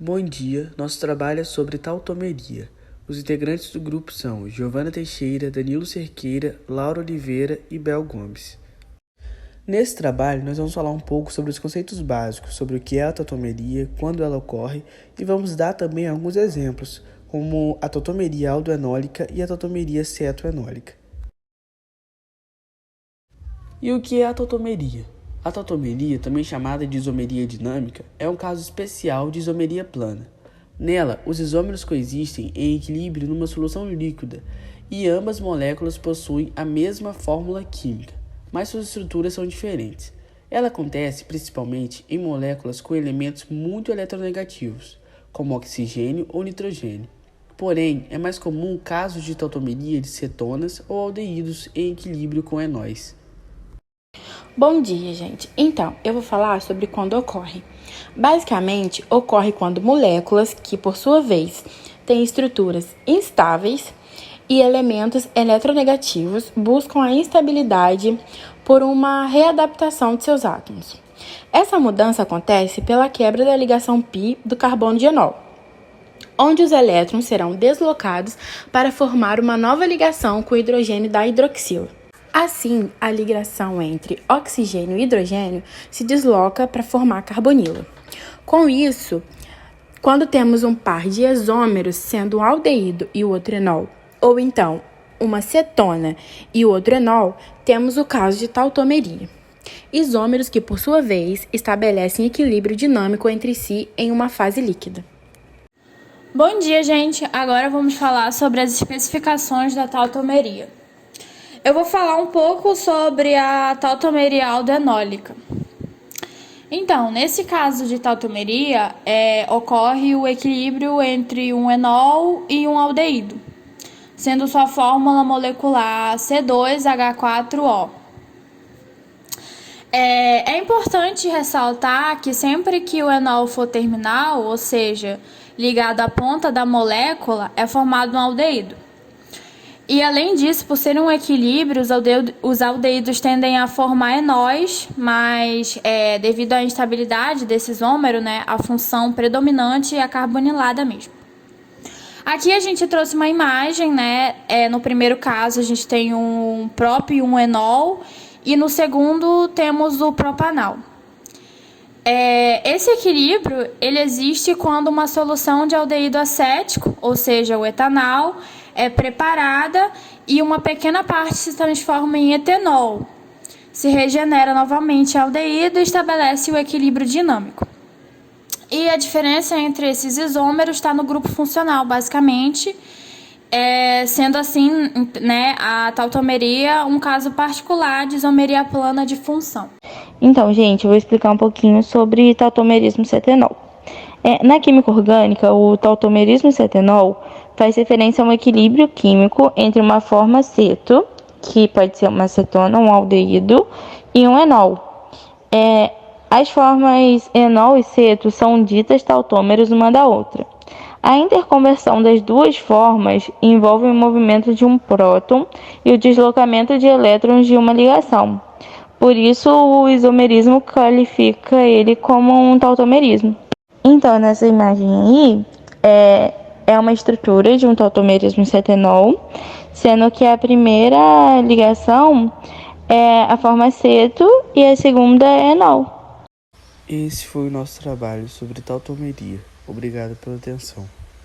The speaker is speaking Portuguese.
Bom dia, nosso trabalho é sobre tautomeria. Os integrantes do grupo são Giovana Teixeira, Danilo Cerqueira, Laura Oliveira e Bel Gomes. Nesse trabalho, nós vamos falar um pouco sobre os conceitos básicos, sobre o que é a tautomeria, quando ela ocorre, e vamos dar também alguns exemplos, como a tautomeria aldoenólica e a tautomeria cetoenólica. E o que é a tautomeria? A tautomeria, também chamada de isomeria dinâmica, é um caso especial de isomeria plana. Nela, os isômeros coexistem em equilíbrio numa solução líquida e ambas moléculas possuem a mesma fórmula química, mas suas estruturas são diferentes. Ela acontece principalmente em moléculas com elementos muito eletronegativos, como oxigênio ou nitrogênio. Porém, é mais comum casos de tautomeria de cetonas ou aldeídos em equilíbrio com enóis. Bom dia, gente. Então, eu vou falar sobre quando ocorre. Basicamente, ocorre quando moléculas que, por sua vez, têm estruturas instáveis e elementos eletronegativos buscam a instabilidade por uma readaptação de seus átomos. Essa mudança acontece pela quebra da ligação π do carbono de enol, onde os elétrons serão deslocados para formar uma nova ligação com o hidrogênio da hidroxila. Assim, a ligação entre oxigênio e hidrogênio se desloca para formar carbonila. Com isso, quando temos um par de isômeros, sendo um aldeído e o outro enol, ou então uma cetona e o outro enol, temos o caso de tautomeria. Isômeros que, por sua vez, estabelecem equilíbrio dinâmico entre si em uma fase líquida. Bom dia, gente! Agora vamos falar sobre as especificações da tautomeria. Eu vou falar um pouco sobre a tautomeria aldoenólica. Então, nesse caso de tautomeria, ocorre o equilíbrio entre um enol e um aldeído, sendo sua fórmula molecular C2H4O. É importante ressaltar que sempre que o enol for terminal, ou seja, ligado à ponta da molécula, é formado um aldeído. E além disso, por ser um equilíbrio, os aldeídos tendem a formar enóis, mas devido à instabilidade desse isômero, a função predominante é a carbonilada mesmo. Aqui a gente trouxe uma imagem, no primeiro caso a gente tem um prop e um enol, e no segundo temos o propanal. Esse equilíbrio ele existe quando uma solução de aldeído acético, ou seja, o etanol, é preparada e uma pequena parte se transforma em etanol. Se regenera novamente aldeído e estabelece o equilíbrio dinâmico. E a diferença entre esses isômeros está no grupo funcional, basicamente, sendo assim, a tautomeria um caso particular de isomeria plana de função. Então, gente, eu vou explicar um pouquinho sobre tautomerismo cetenol. Na química orgânica, o tautomerismo cetenol faz referência a um equilíbrio químico entre uma forma ceto, que pode ser uma cetona, um aldeído, e um enol. As formas enol e ceto são ditas tautômeros uma da outra. A interconversão das duas formas envolve o movimento de um próton e o deslocamento de elétrons de uma ligação. Por isso, o isomerismo qualifica ele como um tautomerismo. Então, nessa imagem aí, é uma estrutura de um tautomerismo cetenol, sendo que a primeira ligação é a forma ceto e a segunda é enol. Esse foi o nosso trabalho sobre tautomeria. Obrigado pela atenção.